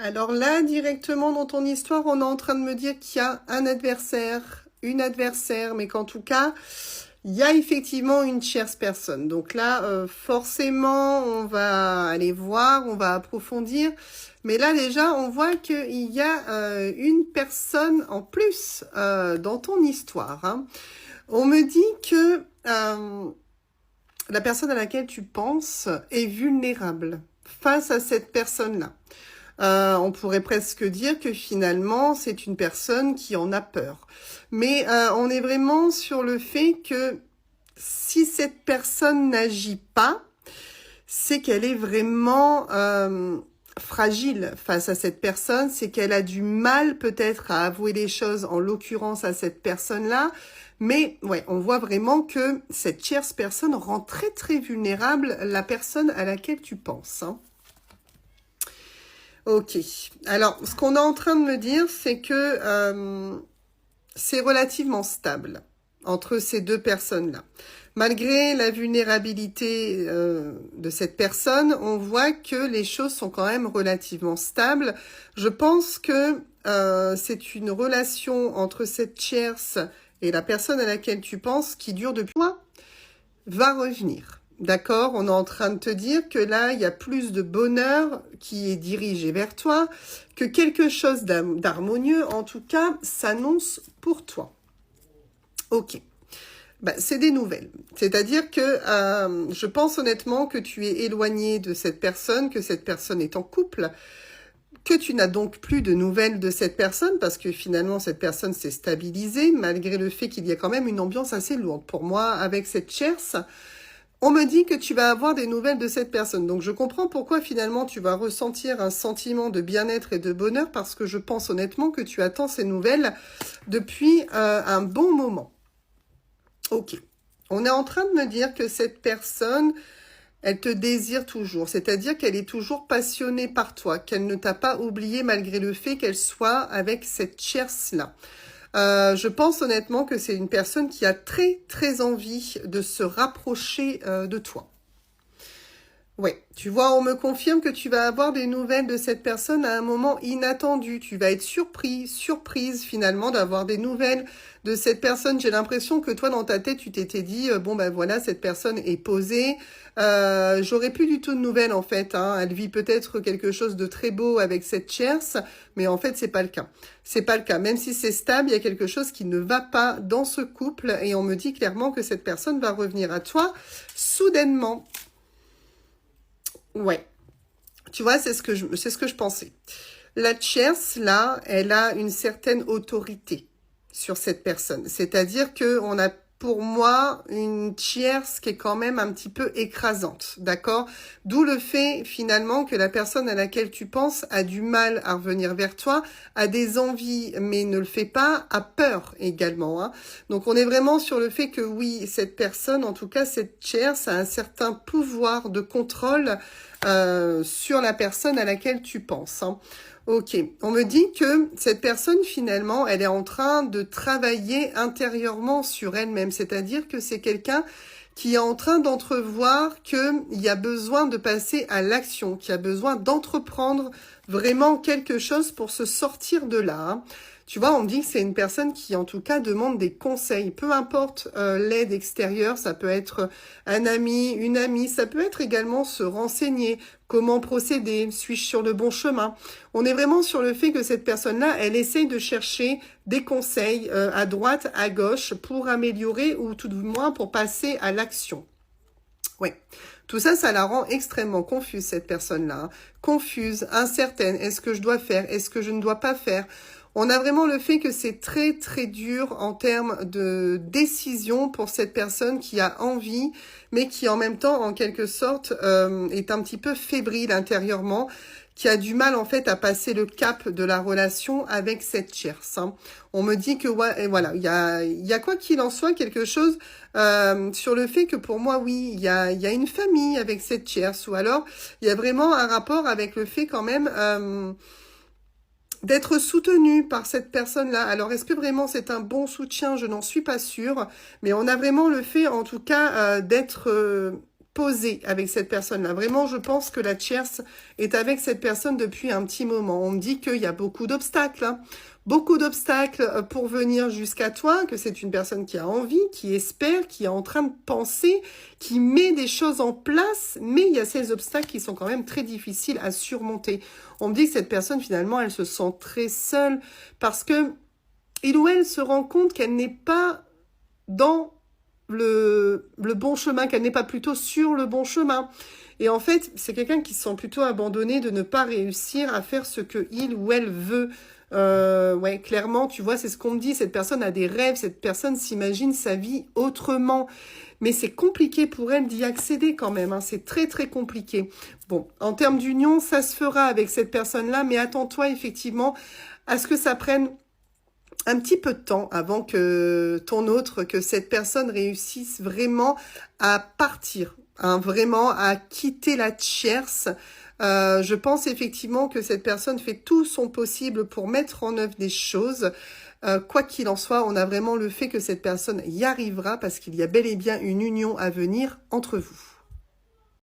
Alors là, directement dans ton histoire, on est en train de me dire qu'il y a un adversaire, une adversaire, mais qu'en tout cas, il y a effectivement une tierce personne. Donc là, forcément, on va aller voir, on va approfondir. Mais là, déjà, on voit qu'il y a une personne en plus dans ton histoire, hein. On me dit que la personne à laquelle tu penses est vulnérable face à cette personne-là. On pourrait presque dire que finalement, c'est une personne qui en a peur. Mais on est vraiment sur le fait que si cette personne n'agit pas, c'est qu'elle est vraiment fragile face à cette personne, c'est qu'elle a du mal peut-être à avouer les choses, en l'occurrence à cette personne-là. Mais ouais, on voit vraiment que cette tierce personne rend très très vulnérable la personne à laquelle tu penses, hein. Ok. Alors, ce qu'on est en train de me dire, c'est que c'est relativement stable entre ces deux personnes-là. Malgré la vulnérabilité de cette personne, on voit que les choses sont quand même relativement stables. Je pense que c'est une relation entre cette tierce et la personne à laquelle tu penses qui dure depuis longtemps, va revenir. D'accord? On est en train de te dire que là, il y a plus de bonheur qui est dirigé vers toi, que quelque chose d'harmonieux, en tout cas, s'annonce pour toi. Ok. Ben, c'est des nouvelles. C'est-à-dire que je pense honnêtement que tu es éloigné de cette personne, que cette personne est en couple, que tu n'as donc plus de nouvelles de cette personne parce que finalement cette personne s'est stabilisée malgré le fait qu'il y a quand même une ambiance assez lourde pour moi avec cette tierce. On me dit que tu vas avoir des nouvelles de cette personne. Donc je comprends pourquoi finalement tu vas ressentir un sentiment de bien-être et de bonheur parce que je pense honnêtement que tu attends ces nouvelles depuis un bon moment. Ok. On est en train de me dire que cette personne, elle te désire toujours. C'est-à-dire qu'elle est toujours passionnée par toi, qu'elle ne t'a pas oublié malgré le fait qu'elle soit avec cette tierce-là. Je pense honnêtement que c'est une personne qui a très très envie de se rapprocher de toi. Ouais, tu vois, on me confirme que tu vas avoir des nouvelles de cette personne à un moment inattendu. Tu vas être surprise finalement d'avoir des nouvelles de cette personne. J'ai l'impression que toi, dans ta tête, tu t'étais dit, bon ben voilà, cette personne est posée. J'aurais plus du tout de nouvelles en fait, hein. Elle vit peut-être quelque chose de très beau avec cette tierce, mais en fait, c'est pas le cas. C'est pas le cas. Même si c'est stable, il y a quelque chose qui ne va pas dans ce couple et on me dit clairement que cette personne va revenir à toi soudainement. Ouais, tu vois, c'est ce que je pensais. La tierce, là, elle a une certaine autorité sur cette personne. C'est-à-dire que on a, pour moi, une tierce qui est quand même un petit peu écrasante, d'accord? D'où le fait, finalement, que la personne à laquelle tu penses a du mal à revenir vers toi, a des envies, mais ne le fait pas, a peur également, hein. Donc, on est vraiment sur le fait que, oui, cette personne, en tout cas, cette tierce, a un certain pouvoir de contrôle sur la personne à laquelle tu penses, hein. Ok, on me dit que cette personne finalement, elle est en train de travailler intérieurement sur elle-même, c'est-à-dire que c'est quelqu'un qui est en train d'entrevoir qu'il y a besoin de passer à l'action, qu'il y a besoin d'entreprendre vraiment quelque chose pour se sortir de là, hein. Tu vois, on me dit que c'est une personne qui, en tout cas, demande des conseils. Peu importe l'aide extérieure, ça peut être un ami, une amie, ça peut être également se renseigner, comment procéder, suis-je sur le bon chemin. On est vraiment sur le fait que cette personne-là, elle essaye de chercher des conseils à droite, à gauche, pour améliorer ou tout du moins pour passer à l'action. Ouais. Tout ça, ça la rend extrêmement confuse, cette personne-là, hein. Confuse, incertaine. Est-ce que je dois faire? Est-ce que je ne dois pas faire? On a vraiment le fait que c'est très très dur en termes de décision pour cette personne qui a envie, mais qui en même temps, en quelque sorte, est un petit peu fébrile intérieurement, qui a du mal en fait à passer le cap de la relation avec cette tierce, hein. On me dit que ouais, et voilà, il y a quoi qu'il en soit quelque chose sur le fait que pour moi, oui, il y a une famille avec cette tierce, ou alors il y a vraiment un rapport avec le fait quand même d'être soutenu par cette personne-là. Alors, est-ce que vraiment c'est un bon soutien? Je n'en suis pas sûre. Mais on a vraiment le fait, en tout cas, d'être posé avec cette personne-là. Vraiment, je pense que la tierce est avec cette personne depuis un petit moment. On me dit qu'il y a beaucoup d'obstacles, hein. Beaucoup d'obstacles pour venir jusqu'à toi, que c'est une personne qui a envie, qui espère, qui est en train de penser, qui met des choses en place, mais il y a ces obstacles qui sont quand même très difficiles à surmonter. On me dit que cette personne, finalement, elle se sent très seule parce que il ou elle se rend compte qu'elle n'est pas dans le bon chemin, qu'elle n'est pas plutôt sur le bon chemin. Et en fait, c'est quelqu'un qui se sent plutôt abandonné de ne pas réussir à faire ce que il ou elle veut. Ouais, clairement, tu vois, c'est ce qu'on me dit. Cette personne a des rêves, cette personne s'imagine sa vie autrement. Mais c'est compliqué pour elle d'y accéder quand même, hein. C'est très, très compliqué. Bon, en termes d'union, ça se fera avec cette personne-là, mais attends-toi effectivement à ce que ça prenne un petit peu de temps avant que que cette personne réussisse vraiment à partir, hein, vraiment à quitter la tierce. Je pense effectivement que cette personne fait tout son possible pour mettre en œuvre des choses. Quoi qu'il en soit, on a vraiment le fait que cette personne y arrivera parce qu'il y a bel et bien une union à venir entre vous.